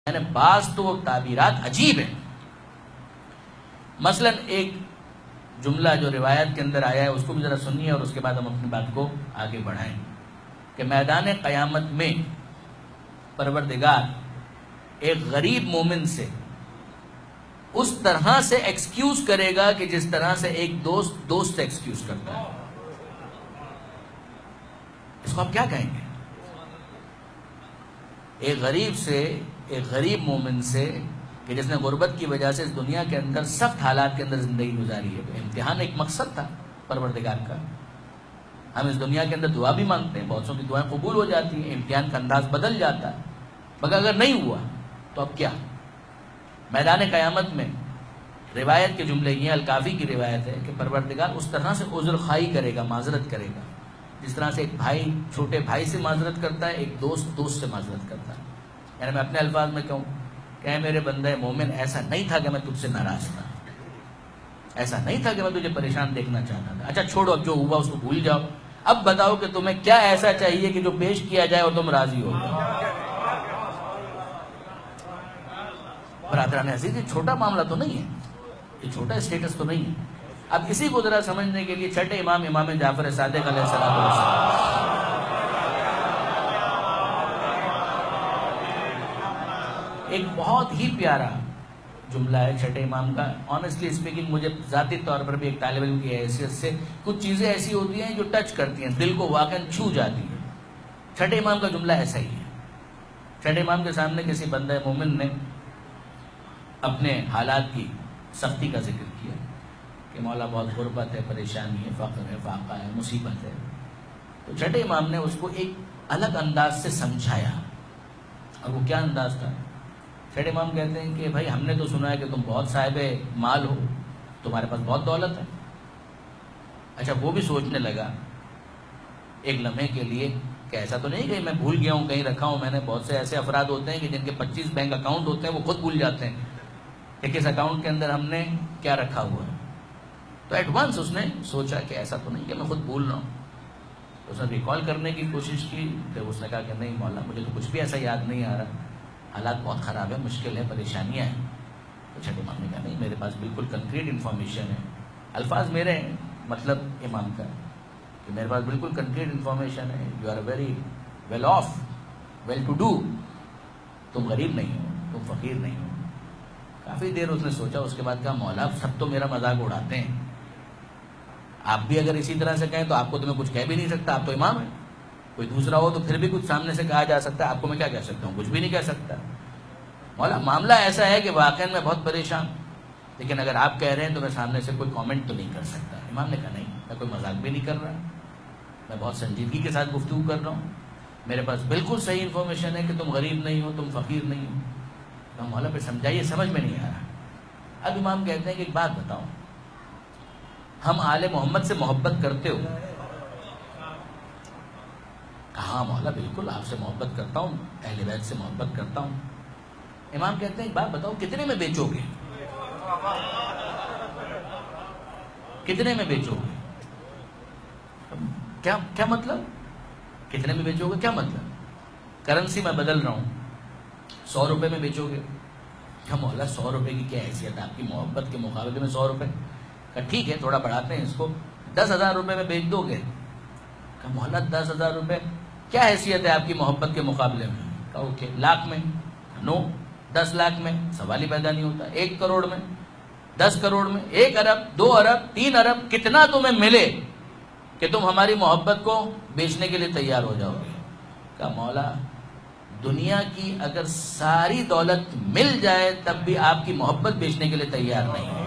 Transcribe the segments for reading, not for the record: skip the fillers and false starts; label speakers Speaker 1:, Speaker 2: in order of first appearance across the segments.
Speaker 1: یعنی بعض تو وہ تعبیرات عجیب ہیں. مثلا ایک جملہ جو روایت کے اندر آیا ہے اس کو بھی ذرا سنیے اور اس کے بعد ہم اپنی بات کو آگے بڑھائیں کہ میدان قیامت میں پروردگار ایک غریب مومن سے اس طرح سے ایکسکیوز کرے گا کہ جس طرح سے ایک دوست سے ایکسکیوز کرتا ہے. اس کو آپ کیا کہیں گے؟ ایک غریب مومن سے کہ جس نے غربت کی وجہ سے اس دنیا کے اندر سخت حالات کے اندر زندگی گزاری ہے. امتحان ایک مقصد تھا پروردگار کا. ہم اس دنیا کے اندر دعا بھی مانگتے ہیں، بہت سو کی دعائیں قبول ہو جاتی ہیں، امتحان کا انداز بدل جاتا ہے، مگر اگر نہیں ہوا تو اب کیا؟ میدان قیامت میں روایت کے جملے یہ الکافی کی روایت ہے کہ پروردگار اس طرح سے عذر خواہی کرے گا، معذرت کرے گا، جس طرح سے ایک بھائی چھوٹے بھائی سے معذرت کرتا ہے، ایک دوست سے معذرت کرتا ہے. یعنی میں اپنے الفاظ میں کہوں کہ اے میرے بندے مومن، ایسا نہیں تھا کہ میں تجھ سے ناراض تھا، ایسا نہیں تھا کہ میں تجھے پریشان دیکھنا چاہتا تھا. اچھا چھوڑو، اب جو ہوا اس کو بھول جاؤ. اب بتاؤ کہ تمہیں کیا ایسا چاہیے کہ جو پیش کیا جائے اور تم راضی ہو. برادران عزیز، یہ چھوٹا معاملہ تو نہیں ہے، یہ چھوٹا اسٹیٹس تو نہیں ہے. اب اسی کو ذرا سمجھنے کے لیے چھٹے امام جعفر صادق علیہ السلام ایک بہت ہی پیارا جملہ ہے چھٹے امام کا. آنیسٹلی اسپیکنگ مجھے ذاتی طور پر بھی ایک طالب علم کی حیثیت سے کچھ چیزیں ایسی ہوتی ہیں جو ٹچ کرتی ہیں، دل کو واقعا چھو جاتی ہیں. چھٹے امام کا جملہ ایسا ہی ہے. چھٹے امام کے سامنے کسی بندہ مومن نے اپنے حالات کی سختی کا ذکر کیا کہ مولا بہت غربت ہے، پریشانی ہے، فقر ہے، فاقہ ہے، مصیبت ہے. تو چھٹے امام نے اس کو ایک الگ انداز سے سمجھایا. اور وہ کیا انداز تھا؟ چھٹے امام کہتے ہیں کہ بھائی ہم نے تو سنا ہے کہ تم بہت صاحب مال ہو، تمہارے پاس بہت دولت ہے. اچھا وہ بھی سوچنے لگا ایک لمحے کے لیے کہ ایسا تو نہیں کہ میں بھول گیا ہوں، کہیں رکھا ہوں میں نے. بہت سے ایسے افراد ہوتے ہیں کہ جن کے 25 بینک اکاؤنٹ ہوتے ہیں، وہ خود بھول جاتے ہیں کہ کس اکاؤنٹ کے اندر ہم نے کیا رکھا ہوا ہے. تو ایٹ وانس اس نے سوچا کہ ایسا تو نہیں کہ میں خود بھول رہا ہوں. اس نے ریکال کرنے کی کوشش کی. پھر اس نے کہا کہ نہیں مولا، مجھے تو کچھ بھی ایسا یاد نہیں آ رہا، حالات بہت خراب ہیں، مشکل ہے، پریشانیاں ہیں. تو چھٹے امام نے کہا نہیں، میرے پاس بالکل کنکریٹ انفارمیشن ہے. الفاظ میرے ہیں، مطلب امام کا کہ میرے پاس بالکل کنکریٹ انفارمیشن ہے. You are very well off, well to do. تم غریب نہیں ہو، تم فقیر نہیں ہو. کافی دیر اس نے سوچا، اس کے بعد کہا مولا سب تو میرا مذاق اڑاتے ہیں، آپ بھی اگر اسی طرح سے کہیں تو آپ کو تو میں کچھ کہہ بھی نہیں سکتا، آپ تو امام ہیں. کوئی دوسرا ہو تو پھر بھی کچھ سامنے سے کہا جا سکتا ہے، آپ کو میں کیا کہہ سکتا ہوں؟ کچھ بھی نہیں کہہ سکتا. مولا معاملہ ایسا ہے کہ واقعا میں بہت پریشان، لیکن اگر آپ کہہ رہے ہیں تو میں سامنے سے کوئی کامنٹ تو نہیں کر سکتا. امام نے کہا نہیں، میں کوئی مذاق بھی نہیں کر رہا، میں بہت سنجیدگی کے ساتھ گفتگو کر رہا ہوں. میرے پاس بالکل صحیح انفارمیشن ہے کہ تم غریب نہیں ہو، تم فقیر نہیں ہو. تو مولا پہ سمجھائیے، سمجھ میں نہیں آ رہا. اب امام کہتے ہیں کہ ایک بات بتاؤ، ہم آل محمد سے محبت کرتے ہو؟ کہا مولا بالکل آپ سے محبت کرتا ہوں، اہل بیت سے محبت کرتا ہوں. امام کہتے ہیں ایک بات بتاؤ، کتنے میں بیچو گے؟ کتنے میں بیچو گے؟ کیا مطلب کتنے میں بیچو گے؟ کیا مطلب؟ کرنسی میں بدل رہا ہوں، 100 روپے میں بیچو گے؟ کیا مولا 100 روپے کی کیا حیثیت ہے آپ کی محبت کے مقابلے میں 100 روپے؟ کہا ٹھیک ہے تھوڑا بڑھاتے ہیں اس کو، 10,000 روپے میں بیچ دو گے؟ کہا مولا 10,000 روپے کیا حیثیت ہے آپ کی محبت کے مقابلے میں؟ کہا اوکے، لاکھ میں؟ نو. 10 لاکھ میں سوال ہی پیدا نہیں ہوتا. 1 کروڑ میں؟ 10 کروڑ میں؟ 1 ارب 2 ارب 3 ارب کتنا تمہیں ملے کہ تم ہماری محبت کو بیچنے کے لیے تیار ہو جاؤ گے؟ کہا مولا دنیا کی اگر ساری دولت مل جائے تب بھی آپ کی محبت بیچنے کے لیے تیار نہیں ہے.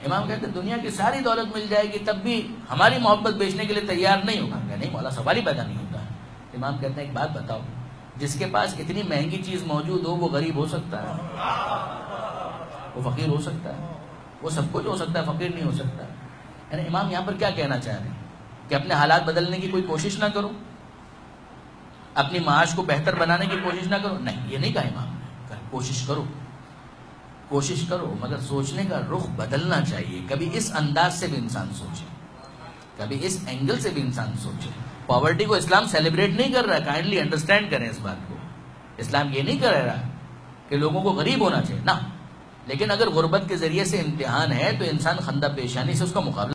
Speaker 1: امام کہتے ہیں دنیا کی ساری دولت مل جائے گی تب بھی ہماری محبت بیچنے کے لیے تیار نہیں ہوگا. کہ نہیں مولا سوال ہی پیدا نہیں ہوتا. امام کہتے ہیں ایک بات بتاؤ، جس کے پاس اتنی مہنگی چیز موجود ہو وہ غریب ہو سکتا ہے؟ وہ فقیر ہو سکتا ہے؟ وہ سب کچھ ہو سکتا ہے، فقیر نہیں ہو سکتا. یعنی امام یہاں پر کیا کہنا چاہ رہے ہیں کہ اپنے حالات بدلنے کی کوئی کوشش نہ کرو، اپنی معاش کو بہتر بنانے کی کوشش نہ کرو. نہیں، یہ نہیں کہا امام نے. کوشش کرو، کوشش کرو، مگر سوچنے کا رخ بدلنا چاہیے. کبھی اس انداز سے بھی انسان سوچے. کبھی اس اینگل سے بھی انسان سوچے. پاورٹی کو اسلام سیلیبریٹ نہیں کر رہا, کائنڈلی انڈرسٹینڈ کریں اس بات کو. اسلام یہ نہیں کر رہا کہ لوگوں کو غریب ہونا چاہیے نا, لیکن اگر غربت کے ذریعے سے امتحان ہے تو انسان خندہ پیشانی سے اس کا مقابلہ